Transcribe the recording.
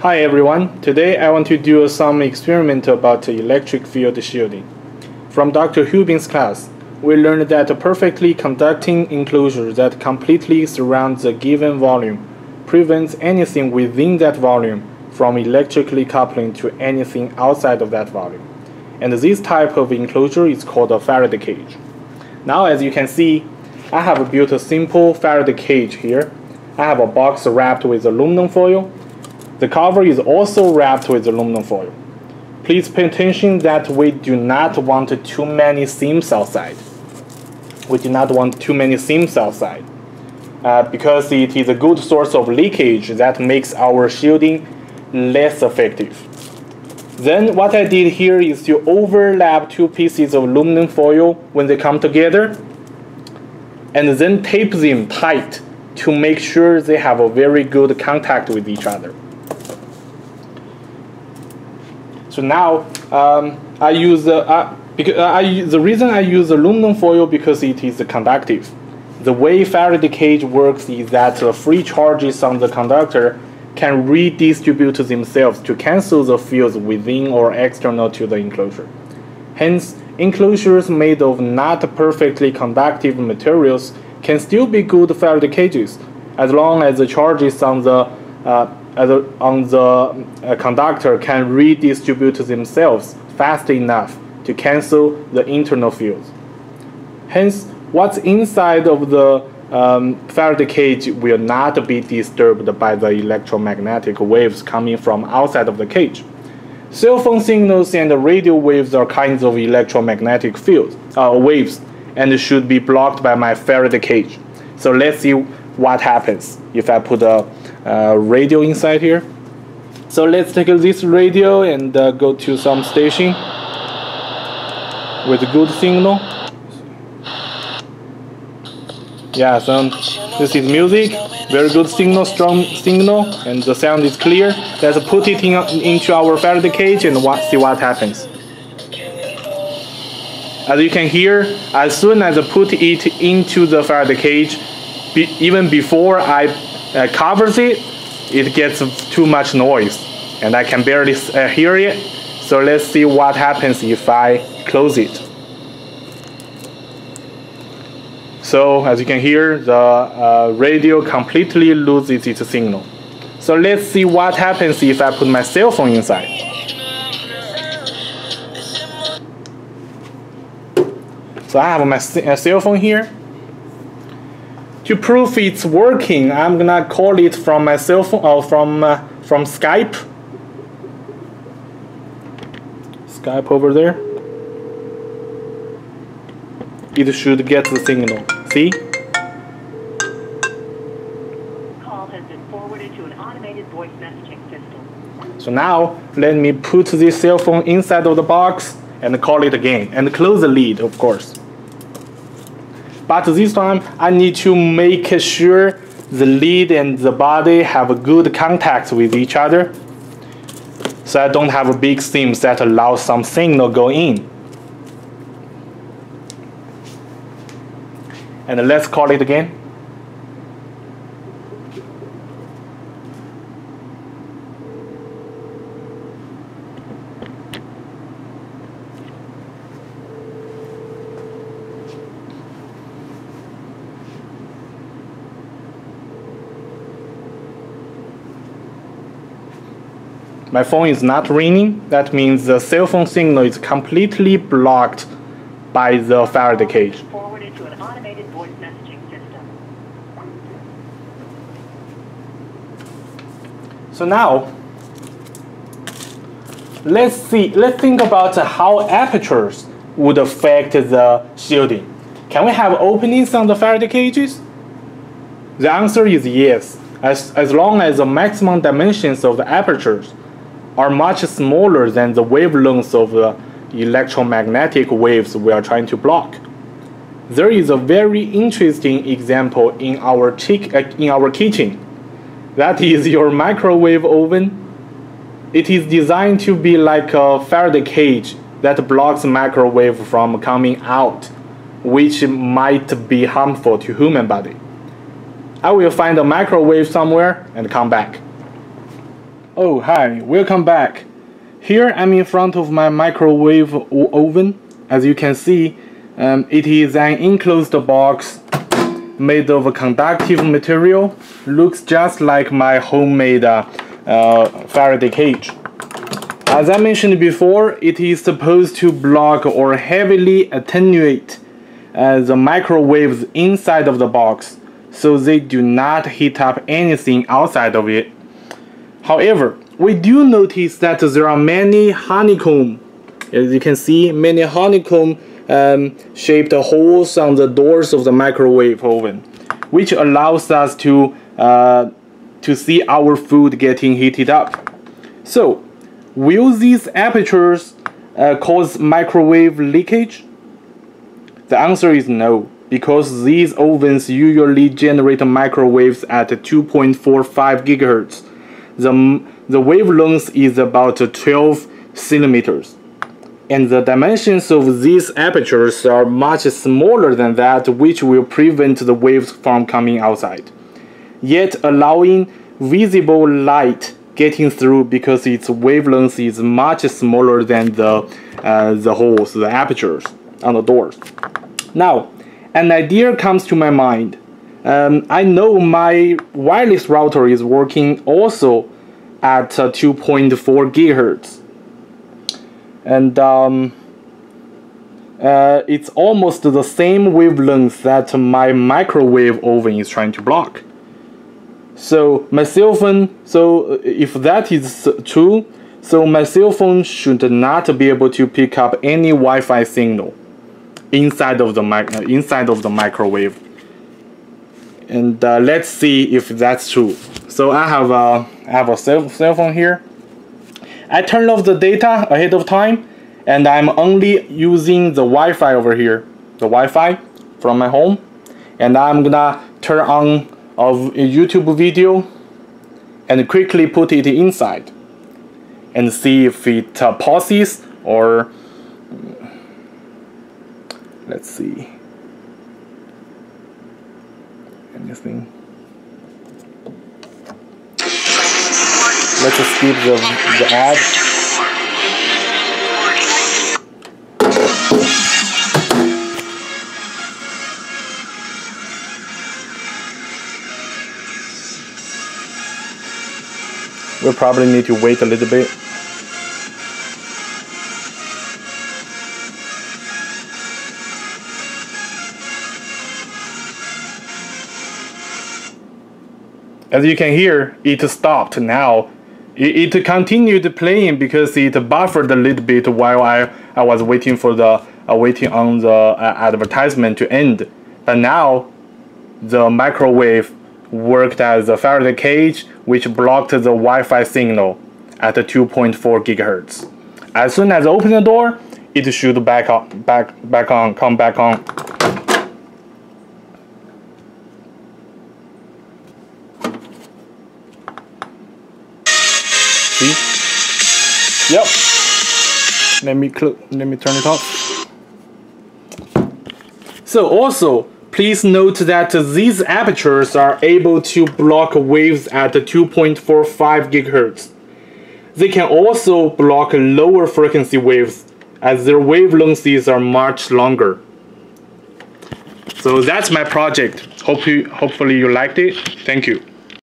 Hi everyone, today I want to do some experiment about electric field shielding. From Dr. Hubin's class, we learned that a perfectly conducting enclosure that completely surrounds a given volume prevents anything within that volume from electrically coupling to anything outside of that volume. And this type of enclosure is called a Faraday cage. Now as you can see, I have built a simple Faraday cage here. I have a box wrapped with aluminum foil. The cover is also wrapped with aluminum foil. Please pay attention that we do not want too many seams outside. We do not want too many seams outside because it is a good source of leakage that makes our shielding less effective. Then what I did here is to overlap two pieces of aluminum foil when they come together and then tape them tight to make sure they have a very good contact with each other. So now I use the reason I use aluminum foil because it is conductive. The way Faraday cage works is that free charges on the conductor can redistribute themselves to cancel the fields within or external to the enclosure. Hence, enclosures made of not perfectly conductive materials can still be good Faraday cages as long as the charges on the conductor can redistribute themselves fast enough to cancel the internal fields. Hence, what's inside of the Faraday cage will not be disturbed by the electromagnetic waves coming from outside of the cage. Cell phone signals and radio waves are kinds of electromagnetic waves and should be blocked by my Faraday cage. So let's see what happens if I put a radio inside here. So let's take this radio and go to some station with a good signal. Yeah, so this is music, very good signal, strong signal, and the sound is clear. Let's put it into our Faraday cage and see what happens. As you can hear, as soon as I put it into the Faraday cage, even before I cover it, it gets too much noise and I can barely hear it. So let's see what happens if I close it. So as you can hear, the radio completely loses its signal. So let's see what happens if I put my cell phone inside. So I have my cell phone here. To prove it's working, I'm gonna call it from my cell phone or from Skype. Skype over there. It should get the signal. See? Call has been forwarded to an automated voice messaging system. So now let me put this cell phone inside of the box and call it again and close the lid, of course. But this time I need to make sure the lid and the body have a good contact with each other so I don't have a big seams that allows some signal go in. And let's call it again. My phone is not ringing. That means the cell phone signal is completely blocked by the Faraday cage. Forwarded to an automated voice messaging system. So now, let's think about how apertures would affect the shielding. Can we have openings on the Faraday cages? The answer is yes, as long as the maximum dimensions of the apertures are much smaller than the wavelengths of the electromagnetic waves we are trying to block. There is a very interesting example in our kitchen. That is your microwave oven. It is designed to be like a Faraday cage that blocks microwave from coming out, which might be harmful to human body. I will find a microwave somewhere and come back. Oh, hi, welcome back. Here I'm in front of my microwave oven. As you can see, it is an enclosed box made of a conductive material. Looks just like my homemade Faraday cage. As I mentioned before, it is supposed to block or heavily attenuate the microwaves inside of the box, so they do not heat up anything outside of it. However, we do notice that there are many honeycomb, as you can see, many honeycomb shaped holes on the doors of the microwave oven, which allows us to see our food getting heated up. So, will these apertures cause microwave leakage? The answer is no, because these ovens usually generate microwaves at 2.45 gigahertz. The wavelength is about 12 centimeters, and the dimensions of these apertures are much smaller than that, which will prevent the waves from coming outside, yet allowing visible light getting through because its wavelength is much smaller than the holes, the apertures on the doors. Now, an idea comes to my mind. I know my wireless router is working also at 2.4 gigahertz, and it's almost the same wavelength that my microwave oven is trying to block. So my cell phone, if that is true, so my cell phone should not be able to pick up any Wi-Fi signal inside of the microwave. And let's see if that's true. So I have a cell phone here. I turned off the data ahead of time, and I'm only using the Wi-Fi over here, the Wi-Fi from my home, and I'm gonna turn on a YouTube video and quickly put it inside and see if it pauses or let's see anything. Let's skip the ad. We'll probably need to wait a little bit. As you can hear, it stopped now. It continued playing because it buffered a little bit while I was waiting for the waiting on the advertisement to end. But now the microwave worked as a Faraday cage, which blocked the Wi-Fi signal at 2.4 gigahertz. As soon as I open the door, it should come back on. See? Yep. Let me turn it off. So also, please note that these apertures are able to block waves at 2.45 gigahertz. They can also block lower frequency waves as their wavelengths are much longer. So that's my project. Hopefully you liked it. Thank you.